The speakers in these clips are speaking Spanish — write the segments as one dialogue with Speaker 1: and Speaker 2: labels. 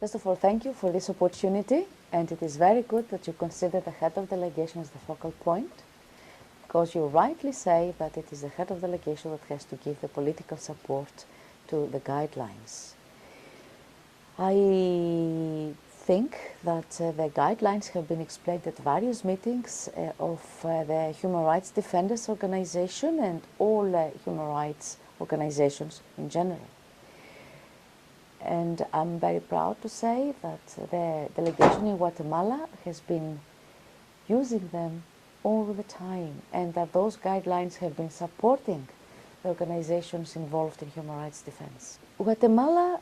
Speaker 1: First of all, thank you for this opportunity, and it is very good that you consider the head of delegation as the focal point, because you rightly say that it is the head of delegation that has to give the political support to the guidelines. I think that the guidelines have been explained at various meetings of the Human Rights Defenders Organization and all human rights organizations in general. And I'm very proud to say that the delegation in Guatemala has been using them all the time, and that those guidelines have been supporting the organizations involved in human rights defense. Guatemala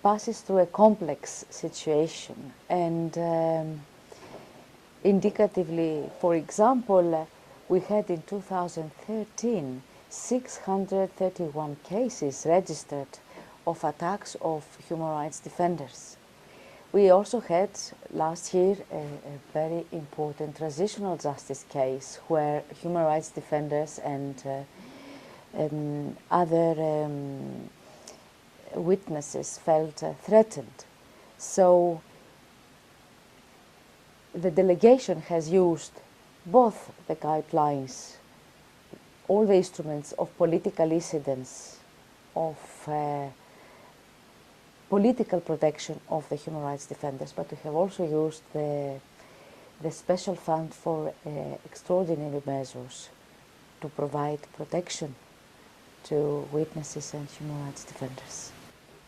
Speaker 1: passes through a complex situation, and indicatively, for example, we had in 2013 631 cases registered of attacks of human rights defenders. We also had last year a very important transitional justice case where human rights defenders and other witnesses felt threatened. So the delegation has used both the guidelines, all the instruments of political incidents, of political protection of the human rights defenders, but we have also used the special fund for extraordinary measures to provide protection to witnesses and human rights defenders.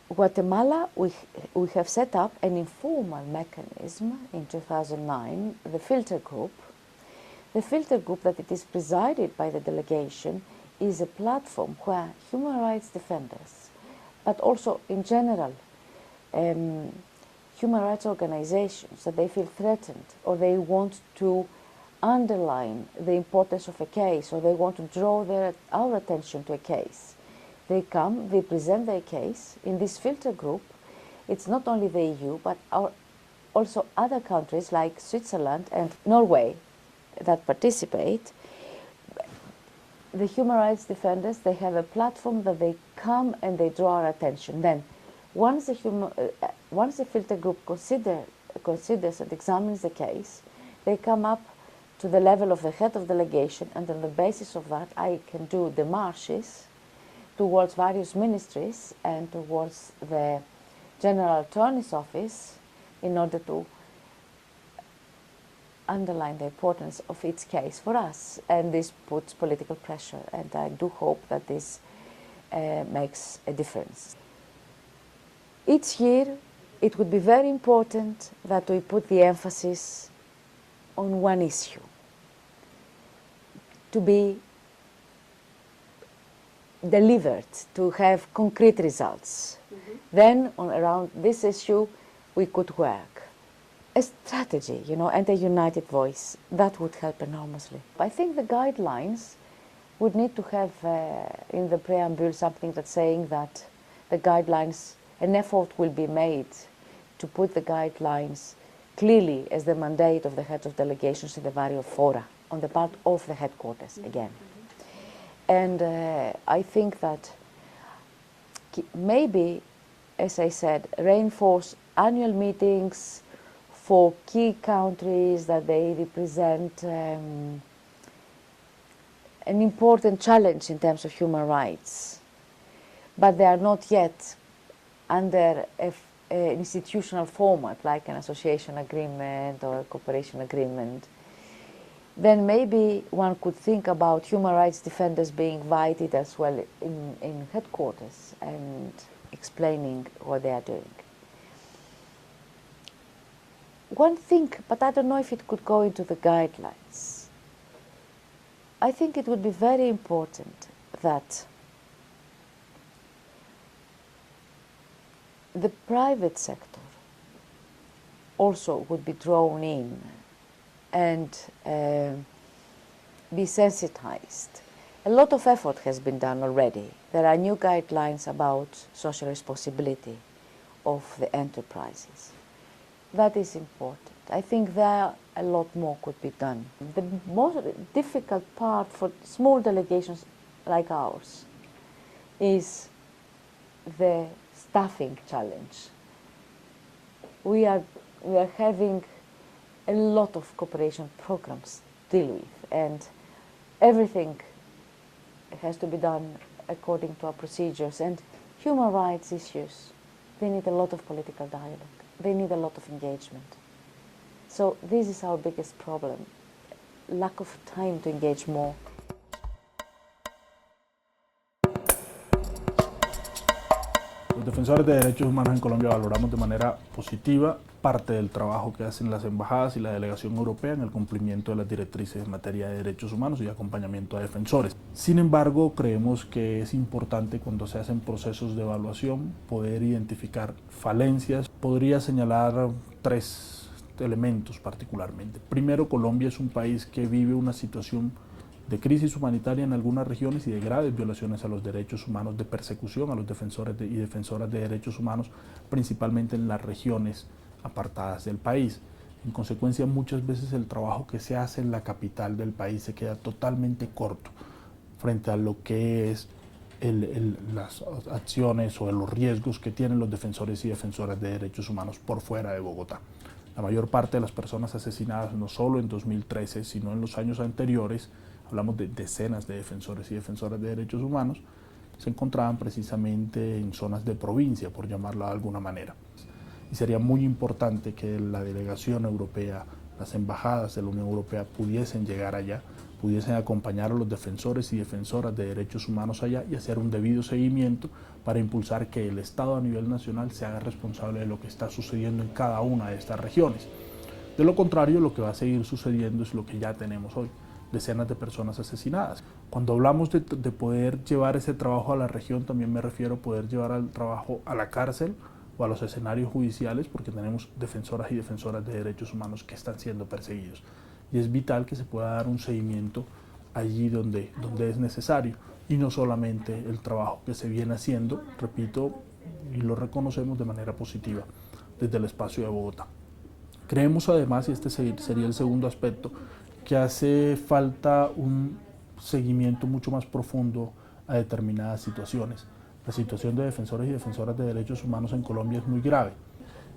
Speaker 1: Guatemala, we have set up an informal mechanism in 2009, the filter group. The filter group, that it is presided by the delegation, is a platform where human rights defenders, but also in general human rights organizations, that they feel threatened or they want to underline the importance of a case, or they want to draw our attention to a case. They come, they present their case in this filter group. It's not only the EU, but also other countries like Switzerland and Norway that participate. The human rights defenders, they have a platform that they come and they draw our attention. Then, once the filter group considers and examines the case, they come up to the level of the head of delegation, and on the basis of that I can do démarches towards various ministries and towards the General Attorney's Office in order to underline the importance of its case for us, and this puts political pressure, and I do hope that this makes a difference. Each year it would be very important that we put the emphasis on one issue, to be delivered, to have concrete results. Then around this issue we could work. A strategy, and a united voice, that would help enormously. I think the guidelines would need to have in the preamble something that's saying that the guidelines, an effort will be made to put the guidelines clearly as the mandate of the heads of delegations in the various fora, on the part of the headquarters again. And I think that maybe, as I said, reinforce annual meetings for key countries that they represent an important challenge in terms of human rights, but they are not yet under an institutional format like an association agreement or a cooperation agreement. Then maybe one could think about human rights defenders being invited as well in headquarters and explaining what they are doing. One thing, but I don't know if it could go into the guidelines. I think it would be very important that the private sector also would be drawn in and be sensitized. A lot of effort has been done already. There are new guidelines about social responsibility of the enterprises. That is important. I think there a lot more could be done. The most difficult part for small delegations like ours is the staffing challenge. we are having a lot of cooperation programs to deal with, and everything has to be done according to our procedures. And human rights issues, they need a lot of political dialogue. They need a lot of engagement. So this is our biggest problem, lack of time to engage more.
Speaker 2: Los defensores de derechos humanos en Colombia valoramos de manera positiva parte del trabajo que hacen las embajadas y la delegación europea en el cumplimiento de las directrices en materia de derechos humanos y acompañamiento a defensores. Sin embargo, creemos que es importante cuando se hacen procesos de evaluación poder identificar falencias. Podría señalar 3 elementos particularmente. Primero, Colombia es un país que vive una situación de crisis humanitaria en algunas regiones y de graves violaciones a los derechos humanos, de persecución a los defensores y defensoras de derechos humanos, principalmente en las regiones apartadas del país. En consecuencia, muchas veces el trabajo que se hace en la capital del país se queda totalmente corto frente a lo que es las acciones o los riesgos que tienen los defensores y defensoras de derechos humanos por fuera de Bogotá. La mayor parte de las personas asesinadas, no solo en 2013, sino en los años anteriores, hablamos de decenas de defensores y defensoras de derechos humanos, se encontraban precisamente en zonas de provincia, por llamarlo de alguna manera. Y sería muy importante que la delegación europea, las embajadas de la Unión Europea pudiesen llegar allá, pudiesen acompañar a los defensores y defensoras de derechos humanos allá y hacer un debido seguimiento para impulsar que el Estado a nivel nacional se haga responsable de lo que está sucediendo en cada una de estas regiones. De lo contrario, lo que va a seguir sucediendo es lo que ya tenemos hoy, decenas de personas asesinadas. Cuando hablamos de poder llevar ese trabajo a la región, también me refiero a poder llevar el trabajo a la cárcel o a los escenarios judiciales, porque tenemos defensoras y defensoras de derechos humanos que están siendo perseguidos. Y es vital que se pueda dar un seguimiento allí donde es necesario, y no solamente el trabajo que se viene haciendo, repito, y lo reconocemos de manera positiva desde el espacio de Bogotá. Creemos además, y este sería el segundo aspecto, que hace falta un seguimiento mucho más profundo a determinadas situaciones. La situación de defensores y defensoras de derechos humanos en Colombia es muy grave.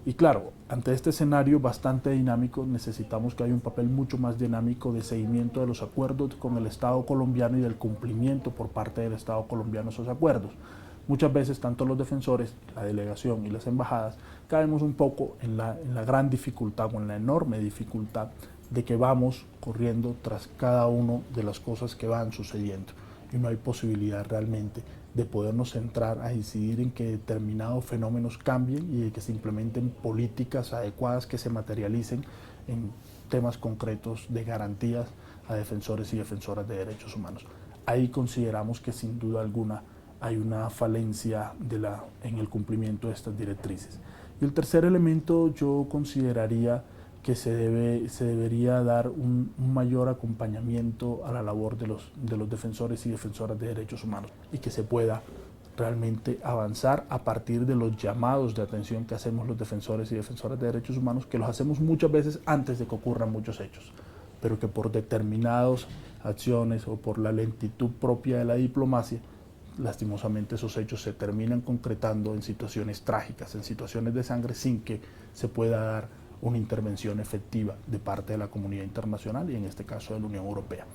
Speaker 2: Y claro, ante este escenario bastante dinámico, necesitamos que haya un papel mucho más dinámico de seguimiento de los acuerdos con el Estado colombiano y del cumplimiento por parte del Estado colombiano de esos acuerdos. Muchas veces, tanto los defensores, la delegación y las embajadas, caemos un poco en la gran dificultad o en la enorme dificultad de que vamos corriendo tras cada una de las cosas que van sucediendo y no hay posibilidad realmente de podernos centrar a incidir en que determinados fenómenos cambien y de que se implementen políticas adecuadas que se materialicen en temas concretos de garantías a defensores y defensoras de derechos humanos. Ahí consideramos que sin duda alguna hay una falencia en el cumplimiento de estas directrices. Y el tercer elemento yo consideraría que se debería dar un mayor acompañamiento a la labor de los defensores y defensoras de derechos humanos y que se pueda realmente avanzar a partir de los llamados de atención que hacemos los defensores y defensoras de derechos humanos, que los hacemos muchas veces antes de que ocurran muchos hechos, pero que por determinadas acciones o por la lentitud propia de la diplomacia, lastimosamente esos hechos se terminan concretando en situaciones trágicas, en situaciones de sangre, sin que se pueda dar una intervención efectiva de parte de la comunidad internacional y en este caso de la Unión Europea.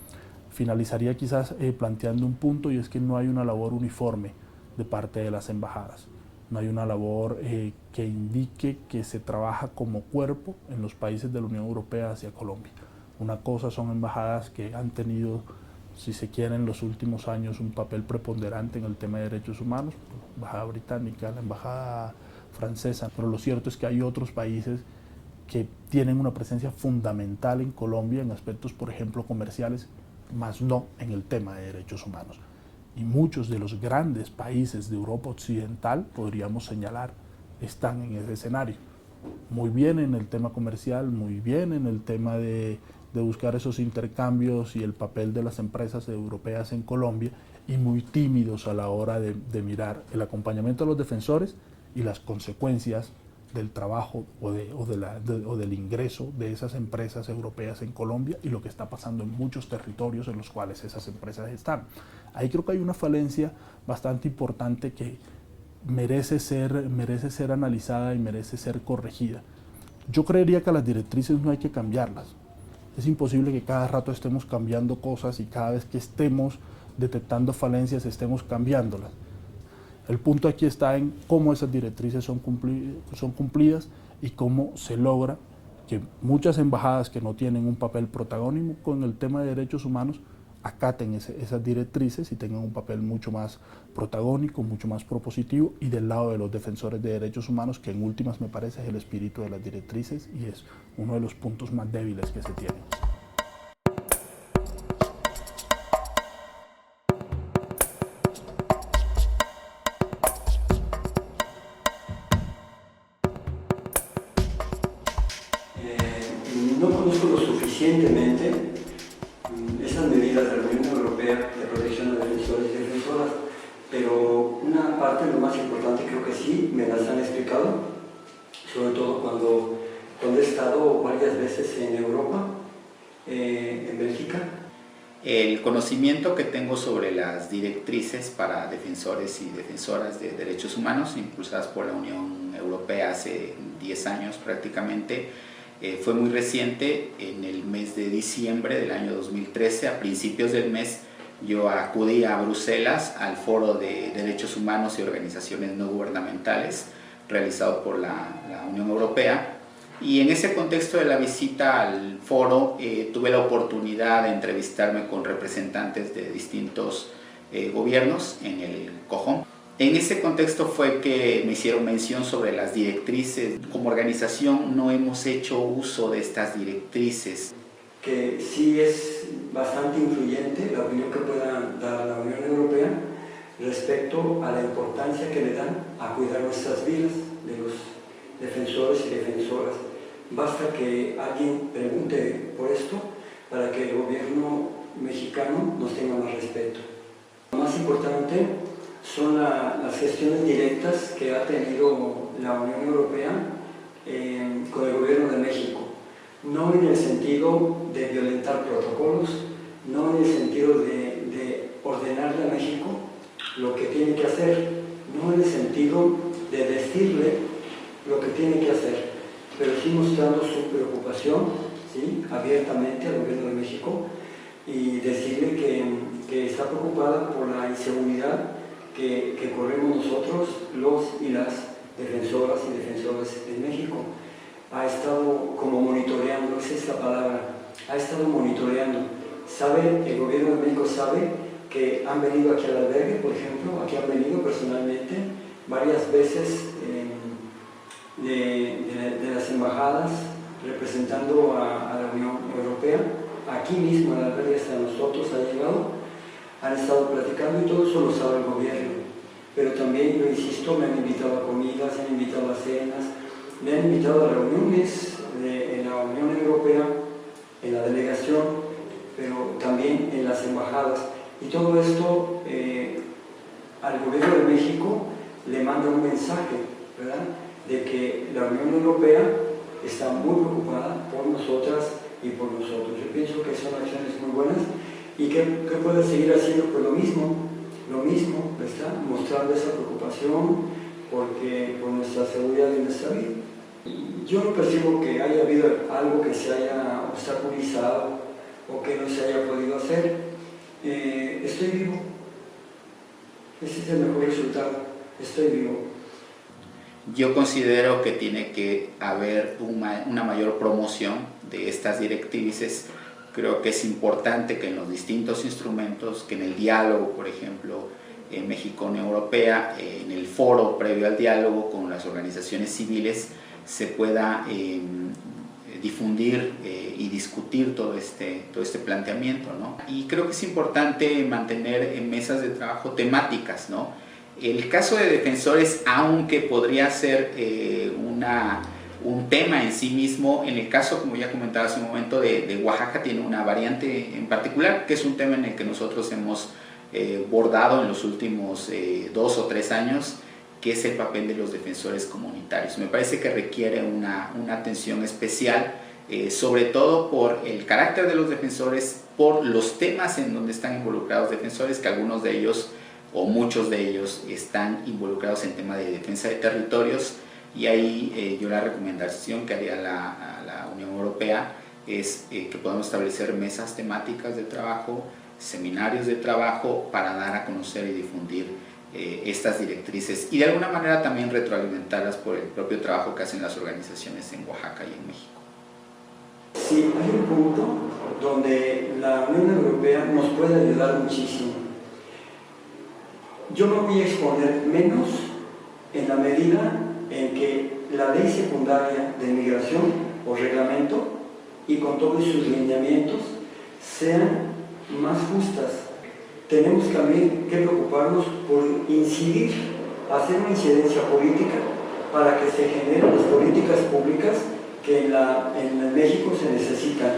Speaker 2: Finalizaría quizás planteando un punto, y es que no hay una labor uniforme de parte de las embajadas. No hay una labor que indique que se trabaja como cuerpo en los países de la Unión Europea hacia Colombia. Una cosa son embajadas que han tenido, si se quiere, en los últimos años un papel preponderante en el tema de derechos humanos, la embajada británica, la embajada francesa, pero lo cierto es que hay otros países que tienen una presencia fundamental en Colombia en aspectos, por ejemplo, comerciales, más no en el tema de derechos humanos. Y muchos de los grandes países de Europa Occidental, podríamos señalar, están en ese escenario. Muy bien en el tema comercial, muy bien en el tema de buscar esos intercambios y el papel de las empresas europeas en Colombia, y muy tímidos a la hora de mirar el acompañamiento a los defensores y las consecuencias del trabajo o del ingreso de esas empresas europeas en Colombia y lo que está pasando en muchos territorios en los cuales esas empresas están. Ahí creo que hay una falencia bastante importante que merece ser analizada y merece ser corregida, Yo creería que las directrices no hay que cambiarlas. Es imposible que cada rato estemos cambiando cosas y cada vez que estemos detectando falencias estemos cambiándolas. El punto aquí está en cómo esas directrices son cumplidas y cómo se logra que muchas embajadas que no tienen un papel protagónico en el tema de derechos humanos acaten esas directrices y tengan un papel mucho más protagónico, mucho más propositivo y del lado de los defensores de derechos humanos, que en últimas me parece es el espíritu de las directrices y es uno de los puntos más débiles que se tienen.
Speaker 3: No conozco lo suficientemente esas medidas de la Unión Europea de protección de defensores y defensoras, pero una parte, lo más importante, creo que sí, me las han explicado, sobre todo cuando he estado varias veces en Europa, en Bélgica.
Speaker 4: El conocimiento que tengo sobre las directrices para defensores y defensoras de derechos humanos impulsadas por la Unión Europea hace 10 años prácticamente, fue muy reciente. En el mes de diciembre del año 2013, a principios del mes, yo acudí a Bruselas al Foro de Derechos Humanos y Organizaciones No Gubernamentales realizado por la Unión Europea, y en ese contexto de la visita al foro tuve la oportunidad de entrevistarme con representantes de distintos gobiernos en el COJOM. En ese contexto fue que me hicieron mención sobre las directrices. Como organización no hemos hecho uso de estas directrices.
Speaker 3: Que sí es bastante influyente la opinión que pueda dar la Unión Europea respecto a la importancia que le dan a cuidar nuestras vidas de los defensores y defensoras. Basta que alguien pregunte por esto para que el gobierno mexicano nos tenga más respeto. Lo más importante son las gestiones directas que ha tenido la Unión Europea con el gobierno de México. No en el sentido de violentar protocolos, no en el sentido de ordenarle a México lo que tiene que hacer, no en el sentido de decirle lo que tiene que hacer, pero sí mostrando su preocupación, ¿sí?, abiertamente al gobierno de México, y decirle que está preocupada por la inseguridad que corremos nosotros, los y las defensoras y defensores en México. Ha estado como monitoreando, esa es la palabra, ha estado monitoreando. Sabe, el gobierno de México sabe que han venido aquí al albergue, por ejemplo, aquí han venido personalmente varias veces de las embajadas representando a la Unión Europea. Aquí mismo al albergue hasta nosotros ha llegado, han estado platicando y todo eso lo sabe el gobierno. Pero también, yo insisto, me han invitado a comidas, me han invitado a cenas, me han invitado a reuniones en la Unión Europea, en la delegación, pero también en las embajadas. Y todo esto al gobierno de México le manda un mensaje, ¿verdad?, de que la Unión Europea está muy preocupada por nosotras y por nosotros. Yo pienso que son acciones muy buenas y que puede seguir haciendo pues lo mismo, ¿verdad?, mostrando esa preocupación por nuestra seguridad y nuestra vida. Yo no percibo que haya habido algo que se haya obstaculizado o que no se haya podido hacer. Estoy vivo. Ese es el mejor resultado. Estoy vivo.
Speaker 4: Yo considero que tiene que haber una mayor promoción de estas directrices. Creo que es importante que en los distintos instrumentos, que en el diálogo, por ejemplo, en México-Unión Europea, en el foro previo al diálogo con las organizaciones civiles, se pueda difundir y discutir todo este planteamiento, ¿no? Y creo que es importante mantener en mesas de trabajo temáticas, ¿no? El caso de defensores, aunque podría ser un tema en sí mismo, en el caso, como ya comentaba hace un momento, de Oaxaca, tiene una variante en particular, que es un tema en el que nosotros hemos bordado en los últimos 2 o 3 años, que es el papel de los defensores comunitarios. Me parece que requiere una atención especial, sobre todo por el carácter de los defensores, por los temas en donde están involucrados defensores, que algunos de ellos o muchos de ellos están involucrados en temas de defensa de territorios, y ahí yo la recomendación que haría a la Unión Europea es que podamos establecer mesas temáticas de trabajo, seminarios de trabajo para dar a conocer y difundir estas directrices y de alguna manera también retroalimentarlas por el propio trabajo que hacen las organizaciones en Oaxaca y en México.
Speaker 3: Sí, hay un punto donde la Unión Europea nos puede ayudar muchísimo. Yo me voy a exponer menos en la medida en que la ley secundaria de migración o reglamento y con todos sus lineamientos sean más justas. Tenemos también que preocuparnos por incidir, hacer una incidencia política para que se generen las políticas públicas que en México se necesitan.